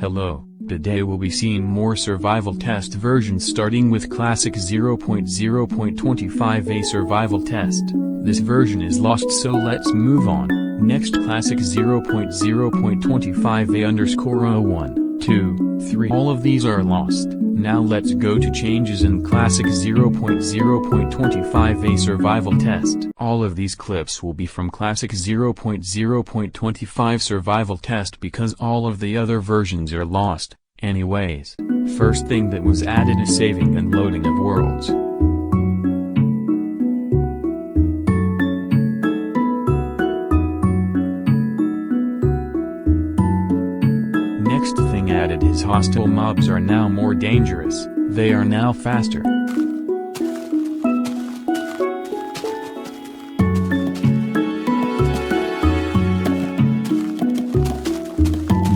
Hello, today we'll be seeing more survival test versions starting with Classic 0.0.25a survival test. This version is lost, so let's move on. Next, Classic 0.0.25a_01, 2, 3. All of these are lost. Now let's go to changes in Classic 0.0.25a survival test. All of these clips will be from Classic 0.0.25 survival test because all of the other versions are lost. Anyways, first thing that was added is saving and loading of worlds. Next thing added is hostile mobs are now more dangerous, they are now faster.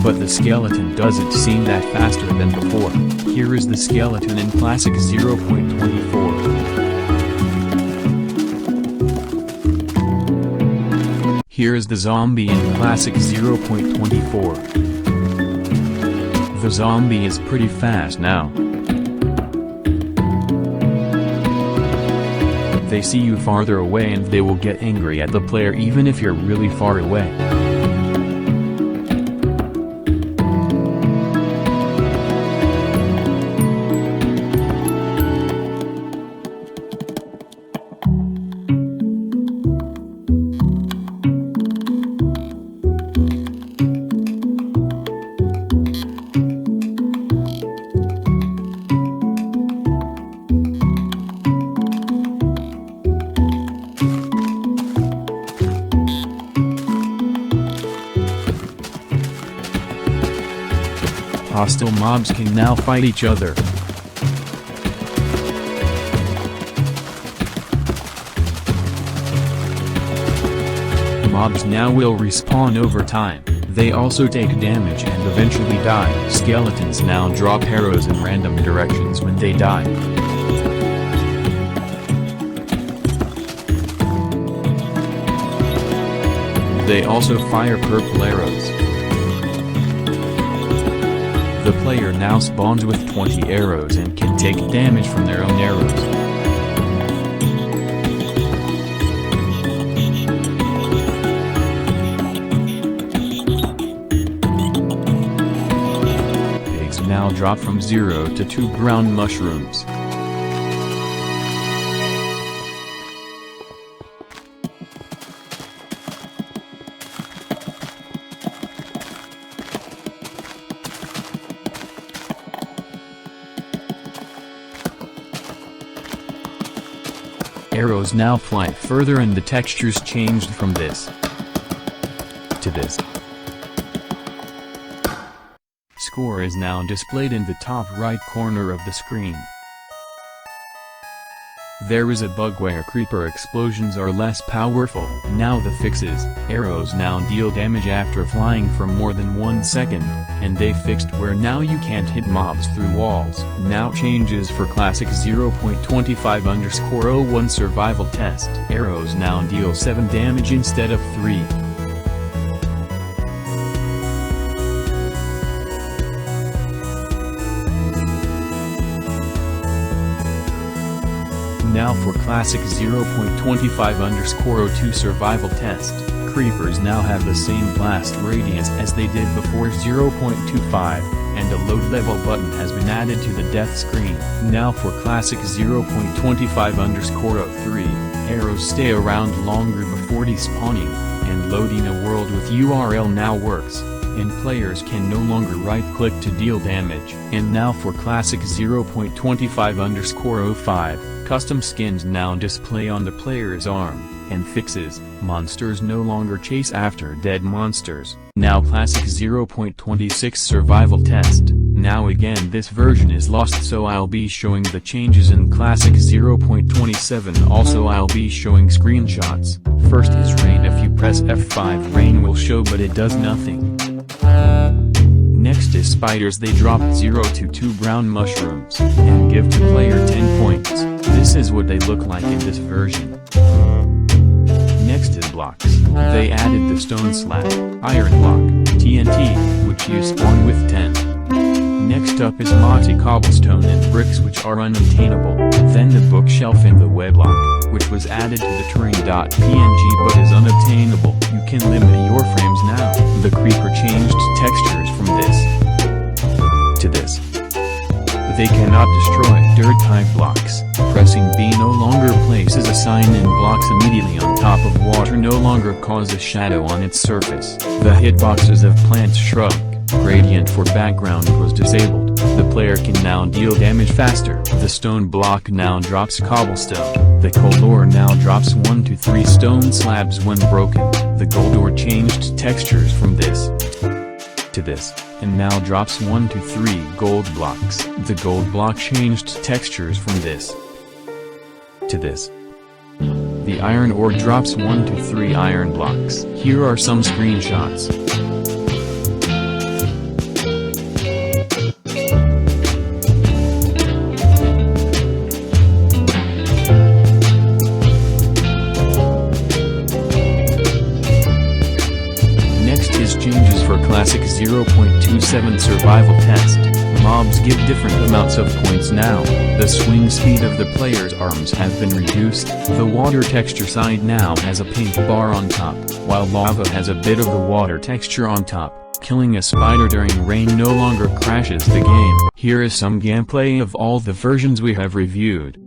But the skeleton doesn't seem that faster than before. Here is the skeleton in Classic 0.24. Here is the zombie in Classic 0.24. The zombie is pretty fast now. They see you farther away and they will get angry at the player even if you're really far away. Hostile mobs can now fight each other. Mobs now will respawn over time. They also take damage and eventually die. Skeletons now drop arrows in random directions when they die. They also fire purple arrows. The player now spawns with 20 arrows and can take damage from their own arrows. Pigs now drop from 0 to 2 brown mushrooms. Arrows now fly further and the textures changed from this to this. Score is now displayed in the top right corner of the screen. There is a bug where creeper explosions are less powerful. Now the fix is, arrows now deal damage after flying for more than 1 second, and they fixed where now you can't hit mobs through walls. Now changes for Classic 0.25_01 survival test. Arrows now deal 7 damage instead of 3. Now for Classic 0.25_02 survival test, creepers now have the same blast radius as they did before 0.25, and a load level button has been added to the death screen. Now for Classic 0.25_03, arrows stay around longer before despawning, and loading a world with URL now works, and players can no longer right-click to deal damage. And now for Classic 0.25_05, custom skins now display on the player's arm, and fixes, monsters no longer chase after dead monsters. Now Classic 0.26 survival test. Now again this version is lost, so I'll be showing the changes in Classic 0.27. Also I'll be showing screenshots. First is rain. If you press F5 rain will show but it does nothing. Next is spiders. They drop 0 to 2 brown mushrooms, and give to player 10 points. This is what they look like in this version. Next is blocks. They added the stone slab, iron block, TNT, which you spawn with 10. Next up is mossy cobblestone and bricks which are unobtainable. Then the bookshelf in the weblock, which was added to the terrain.png but is unobtainable. You can limit your frames now. The creeper changed textures from this to this. They cannot destroy dirt type blocks. Pressing B no longer places a sign in blocks immediately on top of water, no longer cause a shadow on its surface. The hitboxes of plants shrunk. Gradient for background was disabled. The player can now deal damage faster. The stone block now drops cobblestone. The coal ore now drops 1 to 3 stone slabs when broken. The gold ore changed textures from this to this, and now drops 1 to 3 gold blocks. The gold block changed textures from this to this. The iron ore drops 1 to 3 iron blocks. Here are some screenshots. Changes for Classic 0.27 survival test. Mobs give different amounts of points now. The swing speed of the player's arms have been reduced. The water texture side now has a pink bar on top, while lava has a bit of the water texture on top. Killing a spider during rain no longer crashes the game. Here is some gameplay of all the versions we have reviewed.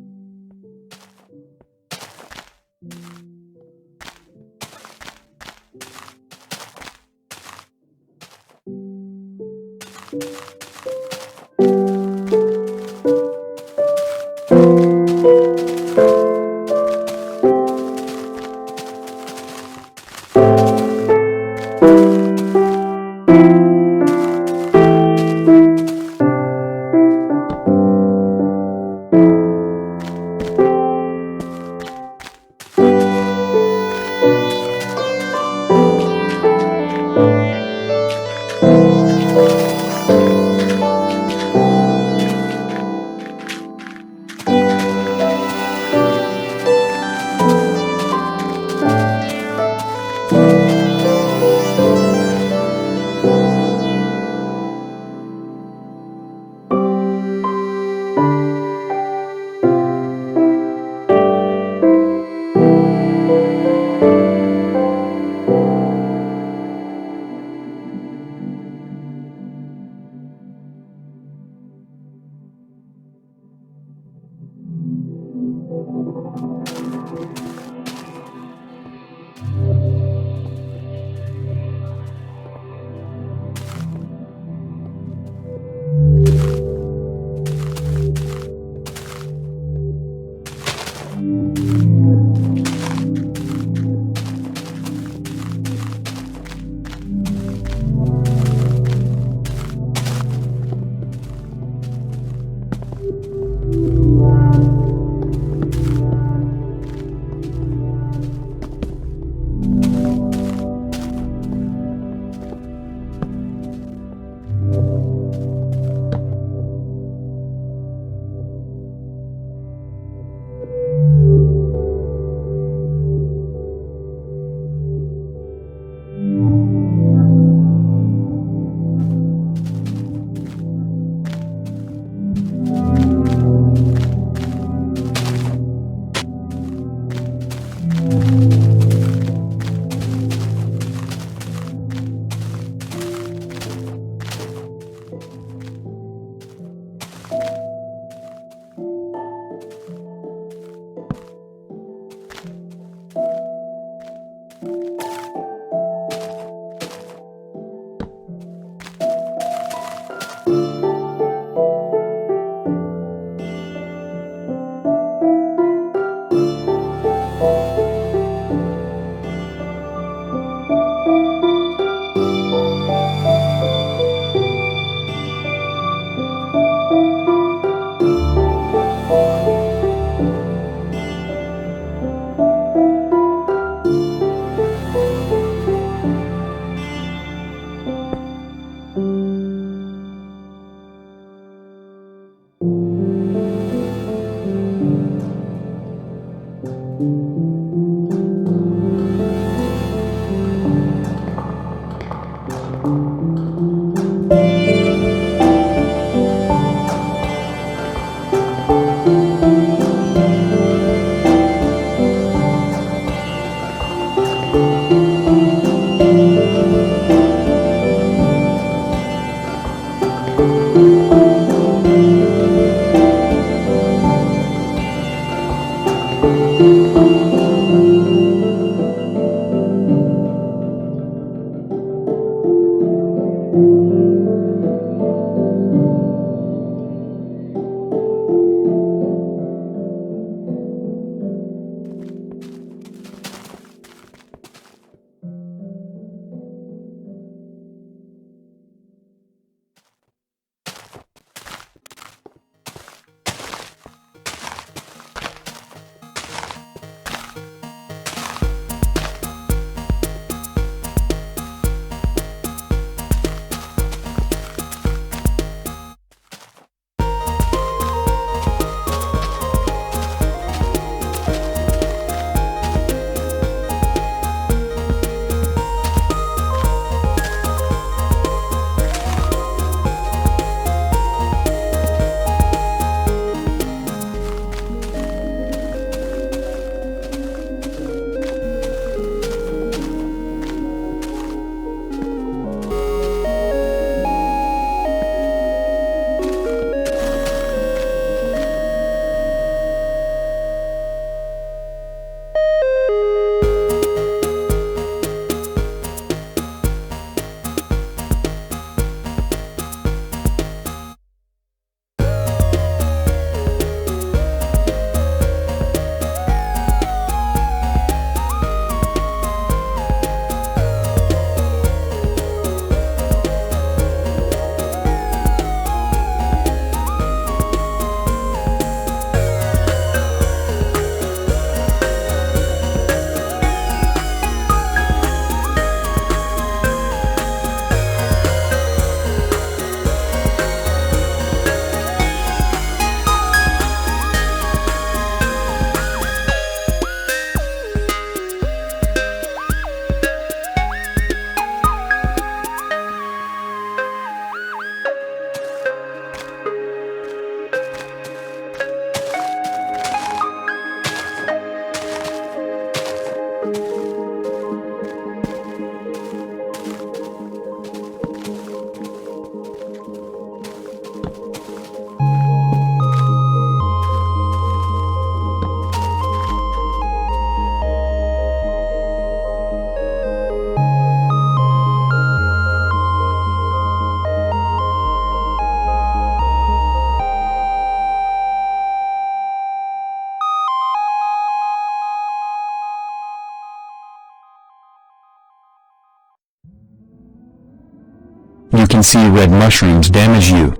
You can see red mushrooms damage you.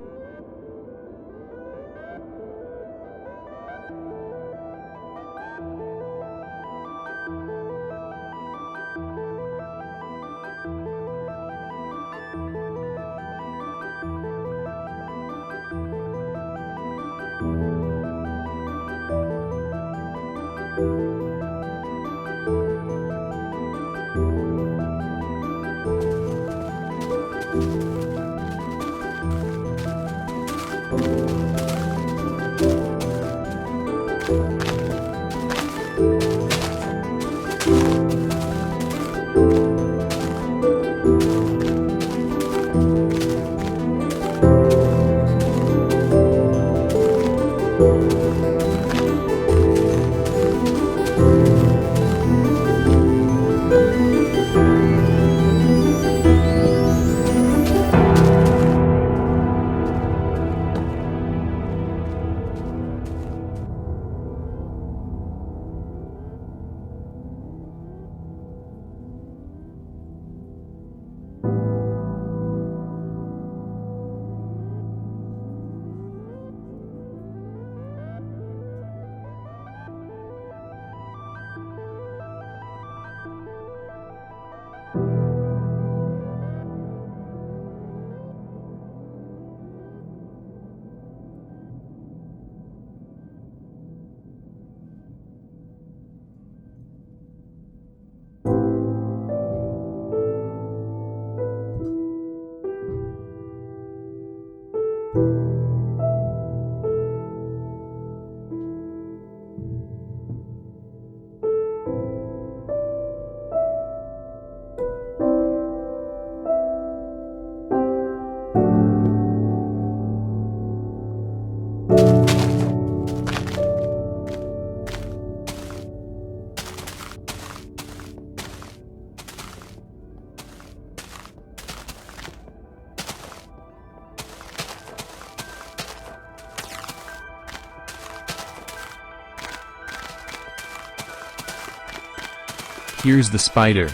Here's the spider.